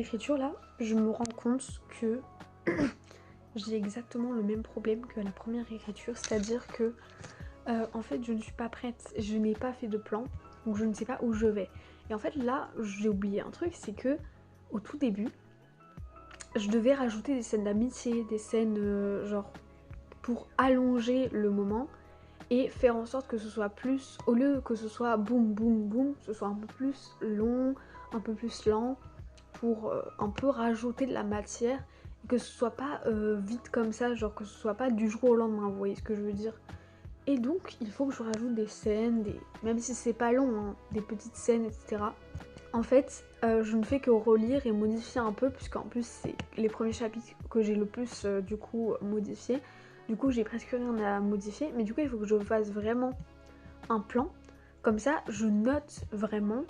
réécriture là, je me rends compte que j'ai exactement le même problème que la première réécriture, c'est-à-dire que en fait je ne suis pas prête, je n'ai pas fait de plan, donc je ne sais pas où je vais. Et en fait là j'ai oublié un truc, c'est que au tout début, je devais rajouter des scènes d'amitié, des scènes genre pour allonger le moment et faire en sorte que ce soit plus, au lieu que ce soit boum boum boum, ce soit un peu plus long, un peu plus lent, pour un peu rajouter de la matière, et que ce soit pas vite comme ça, genre que ce soit pas du jour au lendemain, vous voyez ce que je veux dire. Et donc il faut que je rajoute des scènes, même si c'est pas long, hein, des petites scènes, etc. En fait, je ne fais que relire et modifier un peu, puisqu'en plus c'est les premiers chapitres que j'ai le plus du coup modifiés. Du coup j'ai presque rien à modifier, mais du coup il faut que je fasse vraiment un plan. Comme ça je note vraiment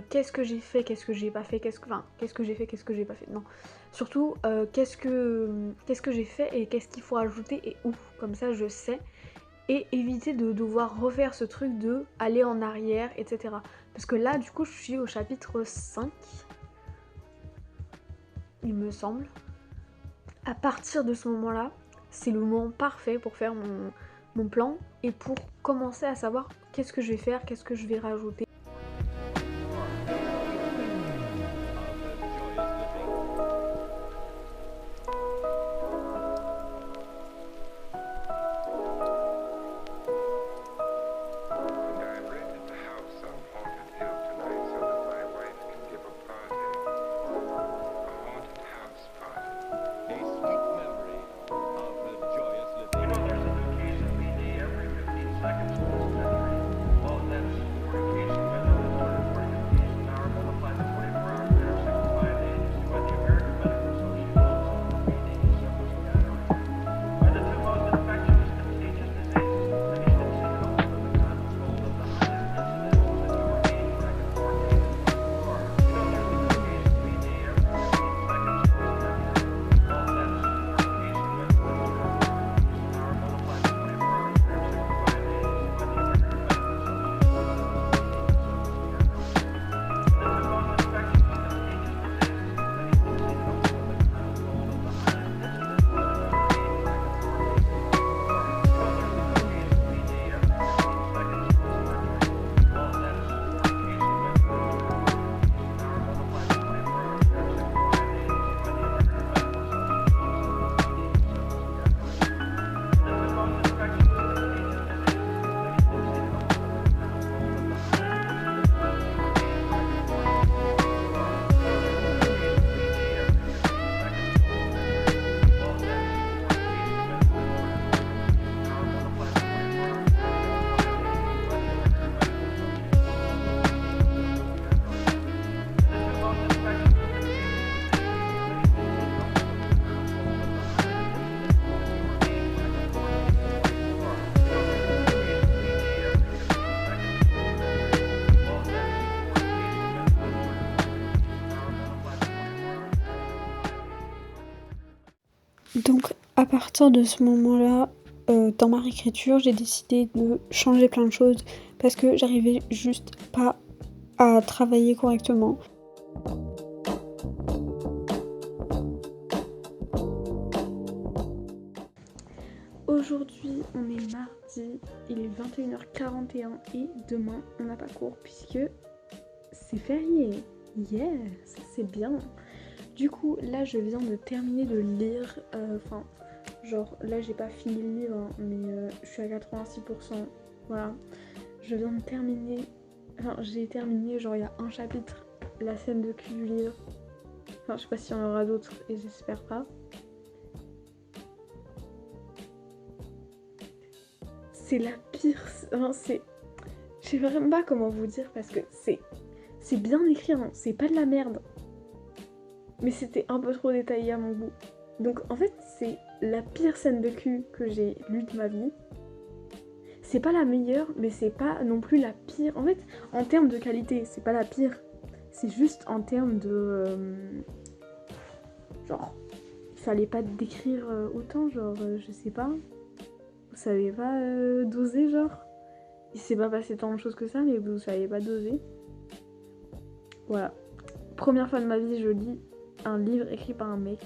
qu'est-ce que j'ai fait, qu'est-ce que j'ai pas fait, qu'est-ce que j'ai fait, qu'est-ce que j'ai pas fait. Non, surtout qu'est-ce que j'ai fait et qu'est-ce qu'il faut rajouter et où. Comme ça je sais. Et éviter de devoir refaire ce truc de aller en arrière, etc. Parce que là, du coup, je suis au chapitre 5, il me semble. À partir de ce moment-là, c'est le moment parfait pour faire mon plan et pour commencer à savoir qu'est-ce que je vais faire, qu'est-ce que je vais rajouter. Donc à partir de ce moment-là, dans ma réécriture, j'ai décidé de changer plein de choses parce que j'arrivais juste pas à travailler correctement. Aujourd'hui, on est mardi, il est 21h41 et demain, on n'a pas cours puisque c'est férié. Yeah, ça c'est bien. Du coup, là, je viens de terminer de lire, genre, là, j'ai pas fini le livre, hein, mais je suis à 86%, voilà. Je viens de terminer, j'ai terminé, genre, il y a un chapitre, la scène de cul du livre. Enfin, je sais pas s'il y en aura d'autres, et j'espère pas. C'est la pire, je sais vraiment pas comment vous dire, parce que c'est bien écrit, hein, c'est pas de la merde. Mais c'était un peu trop détaillé à mon goût. Donc en fait, c'est la pire scène de cul que j'ai lue de ma vie. C'est pas la meilleure, mais c'est pas non plus la pire. En fait, en termes de qualité, c'est pas la pire. C'est juste en termes de... genre, il fallait pas décrire autant, genre, je sais pas. Vous savez pas doser, genre. Il s'est pas passé tant de choses que ça, mais vous savez pas doser. Voilà. Première fois de ma vie, je lis un livre écrit par un mec.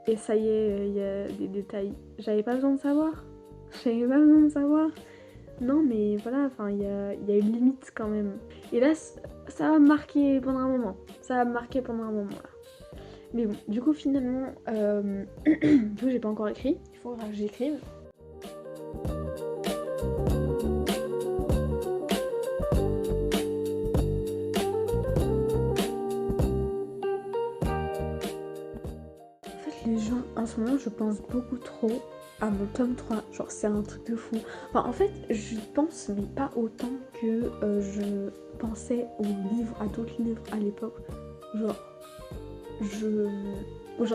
Et ça y est, il y a des détails. J'avais pas besoin de savoir. J'avais pas besoin de savoir. Non mais voilà, enfin il y a une limite quand même. Et là, ça va me marquer pendant un moment. Ça va me marquer pendant un moment là. Mais bon, du coup finalement, du coup j'ai pas encore écrit. Il faudra que j'écrive. Les gens, en ce moment, je pense beaucoup trop à mon tome 3. Genre, c'est un truc de fou. Enfin, en fait, j'y pense, mais pas autant que je pensais aux livres, à d'autres livres à l'époque. Genre,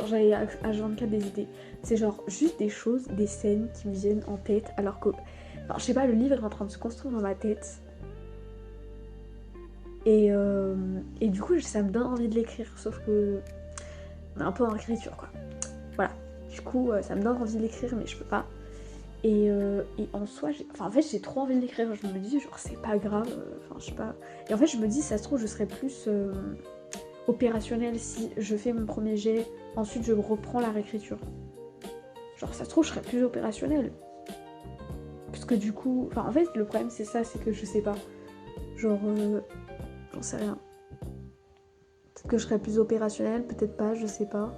j'avais H24 des idées. C'est genre juste des choses, des scènes qui me viennent en tête, alors que... Enfin, je sais pas, le livre est en train de se construire dans ma tête. Et du coup, ça me donne envie de l'écrire, sauf que... On est un peu en écriture, quoi. Voilà, du coup ça me donne envie de l'écrire mais je peux pas. Et en soi, en fait j'ai trop envie de l'écrire, je me dis genre c'est pas grave, enfin je sais pas. Et en fait je me dis ça se trouve je serais plus opérationnelle si je fais mon premier jet, ensuite je reprends la réécriture. Genre ça se trouve je serais plus opérationnelle. Parce que du coup, enfin en fait le problème c'est ça, c'est que je sais pas. Genre j'en sais rien. Peut-être que je serais plus opérationnelle, peut-être pas, je sais pas.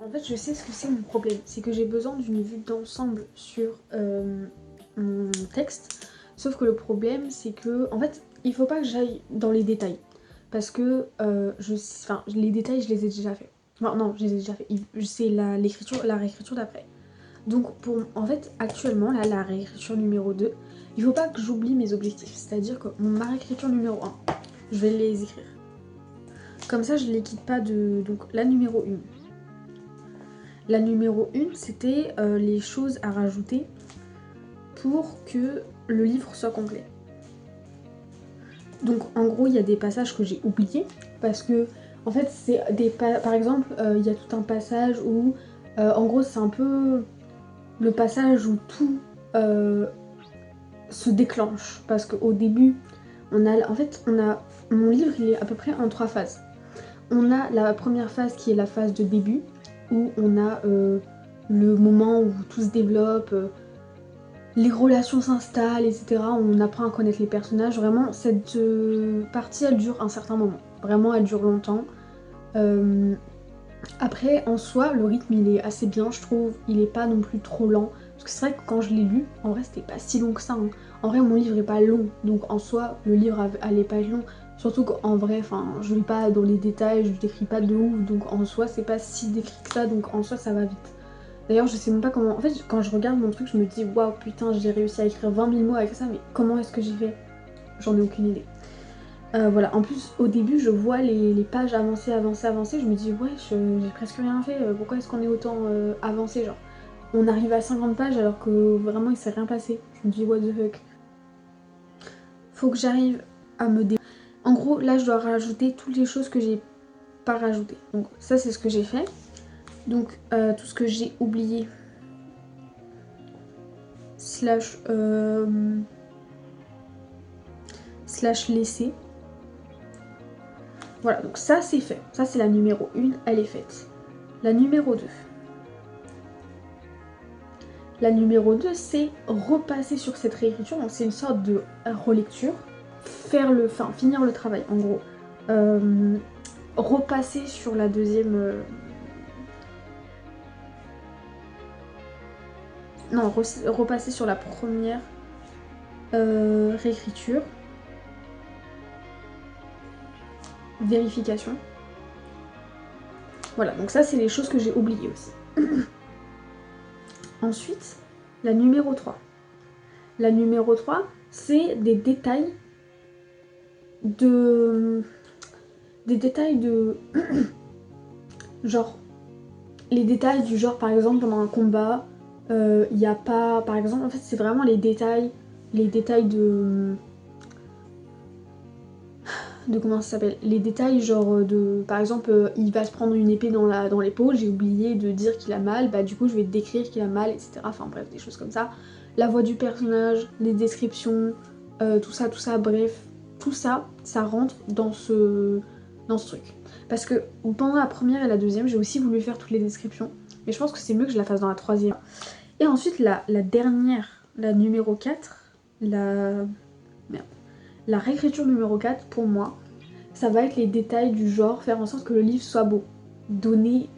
En fait, je sais ce que c'est mon problème, c'est que j'ai besoin d'une vue d'ensemble sur mon texte. Sauf que le problème, c'est que, en fait, il faut pas que j'aille dans les détails. Parce que, les détails, je les ai déjà faits. Enfin, non, je les ai déjà faits. C'est la réécriture d'après. Donc, en fait, actuellement, là, la réécriture numéro 2, il faut pas que j'oublie mes objectifs. C'est-à-dire que ma réécriture numéro 1, je vais les écrire. Comme ça, je les quitte pas de... Donc, la numéro 1. La numéro 1, c'était les choses à rajouter pour que le livre soit complet. Donc en gros, il y a des passages que j'ai oubliés parce que en fait, c'est par exemple, il y a tout un passage où en gros, c'est un peu le passage où tout se déclenche parce qu'au début, mon livre, il est à peu près en 3 phases. On a la première phase qui est la phase de début, où on a le moment où tout se développe, les relations s'installent, etc. On apprend à connaître les personnages. Vraiment, cette partie, elle dure un certain moment. Vraiment, elle dure longtemps. Après, en soi, le rythme, il est assez bien, je trouve. Il est pas non plus trop lent. Parce que c'est vrai que quand je l'ai lu, en vrai, c'était pas si long que ça. Hein. En vrai, mon livre est pas long. Donc, en soi, le livre allait pas être long. Surtout qu'en vrai, je vais pas dans les détails, je décris pas de ouf, donc en soi c'est pas si décrit que ça, donc en soi ça va vite. D'ailleurs je sais même pas comment, en fait quand je regarde mon truc je me dis waouh putain j'ai réussi à écrire 20 000 mots avec ça, mais comment est-ce que j'ai fait? J'en ai aucune idée. Voilà, en plus au début je vois les pages avancer, je me dis ouais j'ai presque rien fait, pourquoi est-ce qu'on est autant avancé, genre on arrive à 50 pages alors que vraiment il s'est rien passé. Je me dis what the fuck. Faut que j'arrive à me dé... En gros, là, je dois rajouter toutes les choses que j'ai pas rajoutées. Donc ça, c'est ce que j'ai fait. Donc, tout ce que j'ai oublié. Slash laissé. Voilà, donc ça, c'est fait. Ça, c'est la numéro 1, elle est faite. La numéro 2. La numéro 2, c'est repasser sur cette réécriture. Donc, c'est une sorte de relecture. Finir le travail, en gros. Repasser sur la deuxième... Non, repasser sur la première réécriture. Vérification. Voilà, donc ça, c'est les choses que j'ai oubliées aussi. Ensuite, la numéro 3. La numéro 3, c'est des détails de... genre, les détails du genre, par exemple, pendant un combat, il n'y a pas... Par exemple, en fait, c'est vraiment les détails les détails de comment ça s'appelle, les détails genre de par exemple il va se prendre une épée dans l'épaule, j'ai oublié de dire qu'il a mal, bah du coup je vais décrire qu'il a mal, etc. Enfin bref, des choses comme ça. La voix du personnage, les descriptions, tout ça, bref, tout ça, ça rentre dans ce truc. Parce que pendant la première et la deuxième, j'ai aussi voulu faire toutes les descriptions, mais je pense que c'est mieux que je la fasse dans la troisième. Et ensuite la dernière, la numéro 4, la réécriture numéro 4, pour moi, ça va être les détails du genre, faire en sorte que le livre soit beau. Donner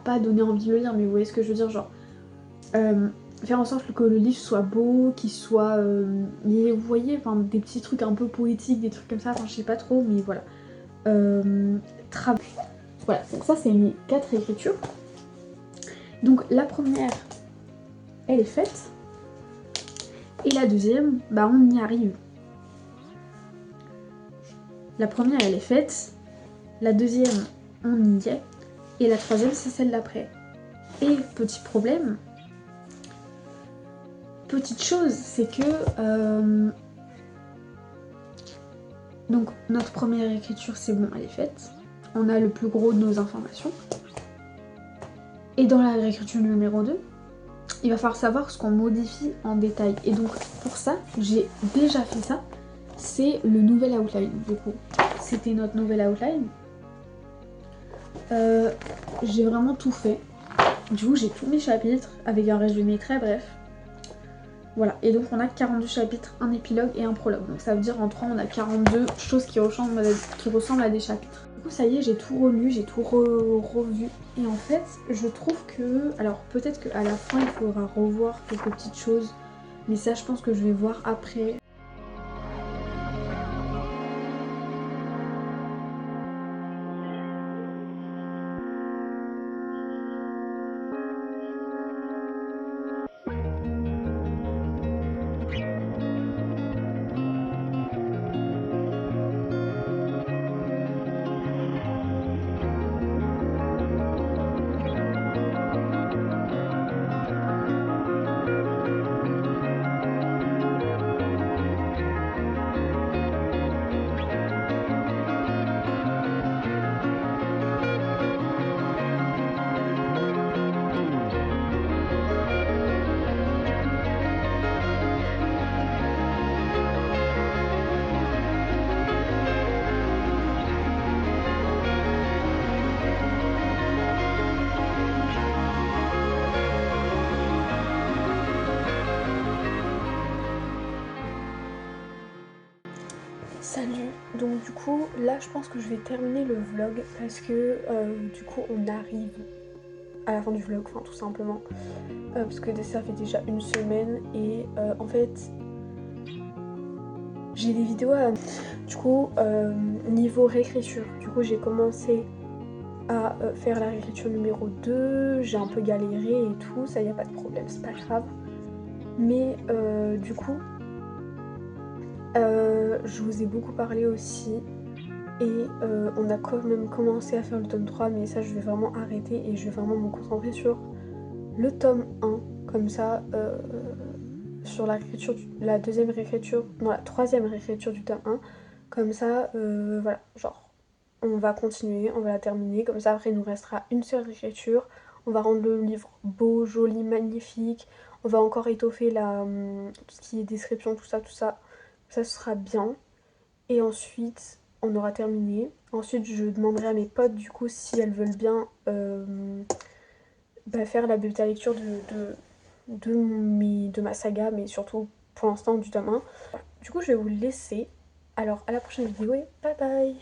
pas donner envie de le lire, mais vous voyez ce que je veux dire, genre... faire en sorte que le livre soit beau, qu'il soit... vous voyez, enfin, des petits trucs un peu poétiques, des trucs comme ça, enfin, je sais pas trop, mais voilà. Voilà, donc ça, c'est mes 4 écritures. Donc, la première, elle est faite. Et la deuxième, bah, on y arrive. La première, elle est faite. La deuxième, on y est. Et la troisième, c'est celle d'après. Et petit problème, petite chose, c'est que... donc, notre première écriture, c'est bon, elle est faite. On a le plus gros de nos informations. Et dans la réécriture numéro 2, il va falloir savoir ce qu'on modifie en détail. Et donc, pour ça, j'ai déjà fait ça. C'est le nouvel outline, du coup. C'était notre nouvel outline. J'ai vraiment tout fait. Du coup, j'ai tous mes chapitres avec un résumé très bref. Voilà, et donc on a 42 chapitres, un épilogue et un prologue. Donc ça veut dire en 3, on a 42 choses qui ressemblent à des chapitres. Du coup, ça y est, j'ai tout relu, j'ai tout revu. Et en fait, je trouve que... Alors peut-être qu'à la fin, il faudra revoir quelques petites choses. Mais ça, je pense que je vais voir après. Salut, donc du coup là je pense que je vais terminer le vlog parce que du coup on arrive à la fin du vlog, enfin tout simplement parce que ça fait déjà une semaine et en fait j'ai des vidéos à... Du coup niveau réécriture, du coup j'ai commencé à faire la réécriture numéro 2, j'ai un peu galéré et tout, ça y a pas de problème, c'est pas grave, mais du coup je vous ai beaucoup parlé aussi et on a quand même commencé à faire le tome 3, mais ça je vais vraiment arrêter et je vais vraiment me concentrer sur le tome 1, comme ça sur la troisième réécriture du tome 1, comme ça voilà, genre on va continuer, on va la terminer, comme ça après il nous restera une seule réécriture, on va rendre le livre beau, joli, magnifique, on va encore étoffer tout ce qui est description, tout ça, ça sera bien. Et ensuite, on aura terminé. Ensuite, je demanderai à mes potes, du coup, si elles veulent bien faire la bêta lecture de ma saga, mais surtout pour l'instant du tome 1. Du coup, je vais vous laisser. Alors, à la prochaine vidéo et bye bye!